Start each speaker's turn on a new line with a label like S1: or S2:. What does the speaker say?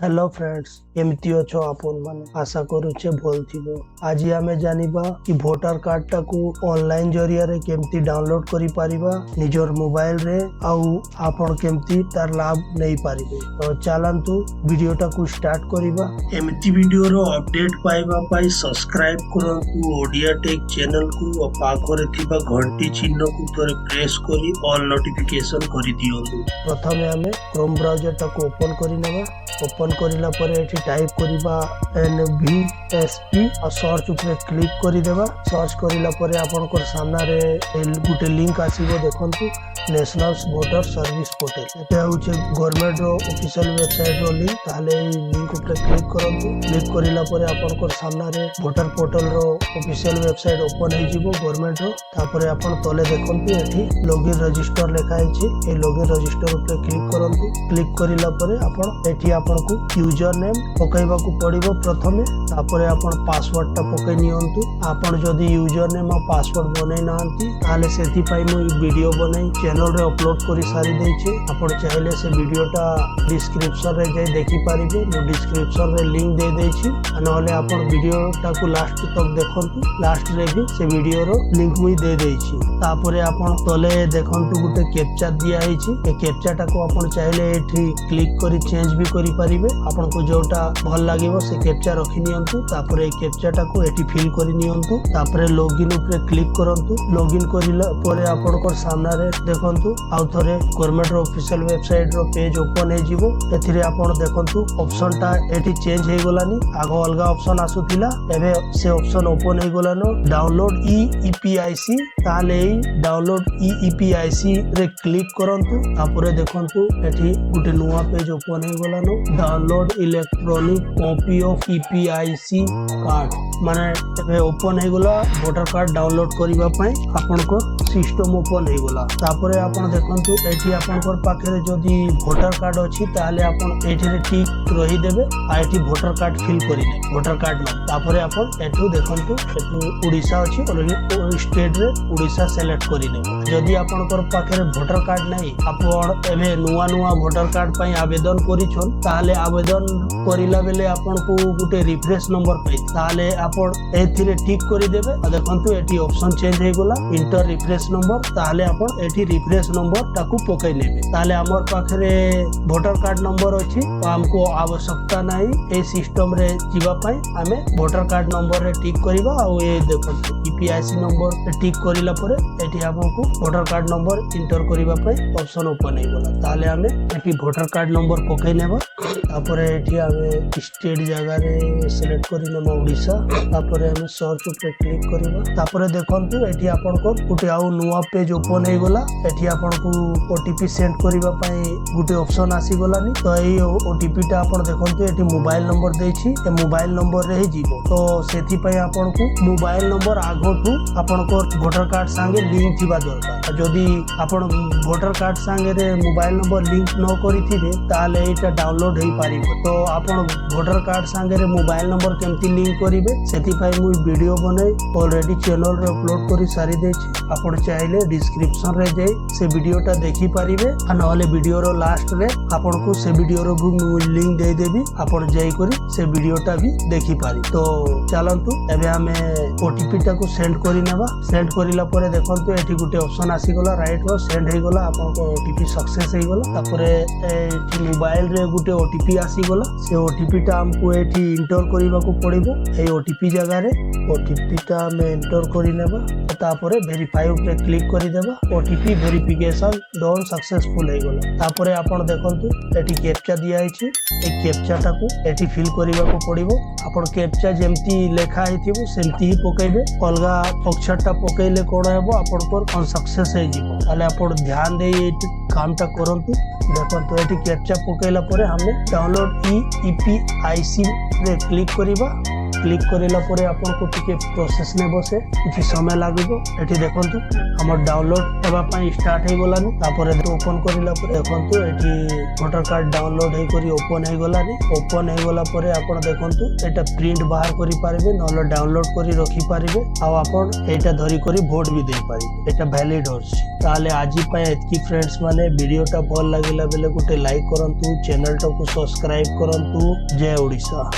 S1: Hello friends, केमती अच्छो आपण माने आशा करूचे भल थिबो। आज आमे जानिबा कि वोटर कार्ड टाकू ऑनलाइन जरिया रे केमती डाउनलोड करि पारिबा निजर मोबाइल रे आउ आपण केमती तार लाभ नै पारिबे। तो चलंतु वीडियो टाकू स्टार्ट करिबा। एमती वीडियो रो अपडेट पाइबा पाई सब्सक्राइब करंतु ओडिया टेक चैनल को और पाखरे थिबा घंटी चिन्ह को तोरे प्रेस करी ऑल नोटिफिकेशन करि दियंतु। प्रथमे आमे क्रोम ब्राउजर टाकू ओपन करि नेबा। ओपन करिला परे एठी टाइप करिबा NVSP और सर्च ऊपर क्लिक करि देबा। सर्च करिला परे आपनकर सामना रे गुटे लिंक आसीबो। देखंतु नेशनल वोटर सर्विस पोर्टल एटा होचे गवर्नमेंट रो ऑफिशियल वेबसाइट रो लिंक। ताले ई लिंक ऊपर क्लिक करंतु। क्लिक करिला परे आपनकर सामना रे वोटर पोर्टल रो ऑफिशियल वेबसाइट ओपन हे जिवो गवर्नमेंट रो। तापरे आपन तले देखंतु एठी लॉगिन रजिस्टर लेखा हिची। ए लॉगिन रजिस्टर ऊपर क्लिक करंतु। क्लिक करिला परे आपन एठी आपनको यूजर नेम पकाइबा को पड़िबो प्रथमे। तापरे आपन पासवर्ड टा पकाइ नियंतु। आपन जदी यूजर नेम और पासवर्ड बनै नांती ताले सेति पई मु वीडियो बनै चैनल रे अपलोड करि सारी देछि। आपन चाहिले से वीडियो टा डिस्क्रिप्शन रे जाई देखि पारिबे। मु डिस्क्रिप्शन रे लिंक दे देछि। नहले आपन वीडियो टा को लास्ट तक देखंतु। लास्ट रे भी से वीडियो रो लिंक मुई दे देछि। तापरे आपन तले देखंतु गुटे कैप्चा दिया हिछि। ए कैप्चा टा को आपन चाहिले एठी क्लिक करि चेंज भी करि पारिबे। आपन को जोटा भल लागिवो से कैप्चा रखि नियंतु। तापरे कैप्चा टा को एठी फिल करि नियंतु। तापरे लॉगिन ऊपर क्लिक करंतु। लॉगिन करिला परे आपन को सामना रे देखंतु आउ थरे गवर्नमेंट रो ऑफिशियल वेबसाइट रो पेज ओपन हे जिवो। एथिरे आपन देखंतु ऑप्शन टा एठी चेंज हे गलानी। आगो अलगा ऑप्शन आसुथिला, एबे से ऑप्शन ओपन हे गलानो डाउनलोड EPIC। ताले डाउनलोड EPIC रे क्लिक करंतु। तापरे देखंतु एठी गुटे नुवा पेज ओपन हे गलानो download electronic copy of EPIC card माने एबे ओपन हे गला। वोटर कार्ड डाउनलोड करिबा पई आपनको सिस्टम ओपन हे गला। तापरे आपन देखंतु एठी आपनकर पाखरे जदी वोटर कार्ड अछि ताले आपन एठी रे टिक रही देबे। आ एठी वोटर कार्ड फिल करिले वोटर कार्ड न। तापरे आपन एठु देखंतु एठु ओडिसा अछि और स्टेट रे ओडिसा सिलेक्ट करिले। जदी आपनकर पाखरे वोटर कार्ड नै आपन एबे नुवा वोटर कार्ड पई आवेदन करिछन ताले आवेदन करिला बेले आपनको गुटे रिफ्रेश नंबर पाइ ताले आपन एथि रे टिक करि देबे। आ देखंतु एठी ऑप्शन चेंज हे गला इंटर रिफ्रेश नंबर। ताले आपन एठी रिफ्रेश नंबर ताकू पकाइ लेबे। ताले हमर पाखरे वोटर कार्ड नंबर अछि तो हमको आवश्यकता नै ए सिस्टम रे जिबा पई हमें वोटर कार्ड नंबर रे टिक करिबा। आ ए देखंतु EPIC नंबर रे टिक करिला परे एठी हमको वोटर कार्ड नंबर इंटर करिबा पई ऑप्शन ओपन हे गला। ताले हमें एठी वोटर कार्ड नंबर पकाइ नेबा। तापरे एठी हमें स्टेट जगह रे सिलेक्ट करि नेबा ओडिसा। तापरे हमें सर्च ऊपर क्लिक करिबा। तापरे देखंतु एठी आपनको गुटे आउ नुवा पेज ओपन हे गला। एठी आपनको OTP सेंड करिबा पई गुटे ऑप्शन आसी गलानी। तो एई OTP टा आपन देखंतु एठी मोबाइल नंबर देछि। ए मोबाइल नंबर रे जिवो। तो सेथि पई आपनको मोबाइल नंबर आगोटू आपनको वोटर कार्ड संगे लिंक थिबा दरकार। जदी आपन वोटर कार्ड संगे रे मोबाइल नंबर लिंक न करिथिबे ताले एटा डाउनलोड हे पारिबो। तो आपन वोटर कार्ड संगे रे मोबाइल नंबर केमती लिंक करिवे सेथि पई मु वीडियो बनै ऑलरेडी चैनल रे अपलोड करि सारी देछि। आपन चाहिले डिस्क्रिप्शन रे जाई से वीडियो टा देखि पारिबे। आ नहले वीडियो रो लास्ट रे आपन को से वीडियो रो लिंक दे देबी। आपन जाई करी से वीडियो टा भी देखि पारि। तो चलंतु एबे हमें OTP टा को सेंड करि नेबा। सेंड करिला परे देखंतु एठी गुटे ऑप्शन आसी गला राइट रो सेंड हे गला। आपन को OTP सक्सेस हे गला। तापरे एठी मोबाइल रे गुटे OTP आसी गला। से OTP टा हमको एठी इंटर करिबा को पड़िबो। ए OTP जगह रे OTP टा हमें इंटर करि नेबा। तापरे वेरीफाई ऊपर क्लिक करि देबा। OTP वेरिफिकेशन डन सक्सेसफुल हे गला। तापरे आपन देखंतु एठी कैप्चा दिया हिची। ए कैप्चा टा को एठी फिल करिबा को पड़िबो। आपन कैप्चा जेमती लेखा हिथिबो सेमती ही पकाइबे। अलगा अक्षर टा पकाइले कोन हेबो आपन पर अनसक्सेस हे जिवो। ताले आपन ध्यान दे ए काम टा करंतु। देखंतु एठी कैप्चा पकाइला परे हमें डाउनलोड EPIC रे क्लिक करिबा। क्लिक करिला परे आपनको टिके प्रोसेस ने बसे किछि समय लागबो। एठी देखंतु हमर डाउनलोड हेबा पई स्टार्ट हे गलानी। तापरे ओपन करिला परे देखंतु एठी वोटर कार्ड डाउनलोड हे करी ओपन हे गलानी। ओपन हे गला परे आपण देखंतु एटा प्रिंट बाहर करि पारिबे नले डाउनलोड करी रखि पारिबे आ आपण एटा धरि करी वोट भी दे पारिबे। एटा वैलिड होछि। ताले आजि पई एतकी फ्रेंड्स माने वीडियोटा भल लागिला बेले गुटे लाइक करंतु, चैनल टाको सब्सक्राइब करंतु। जय ओडिशा।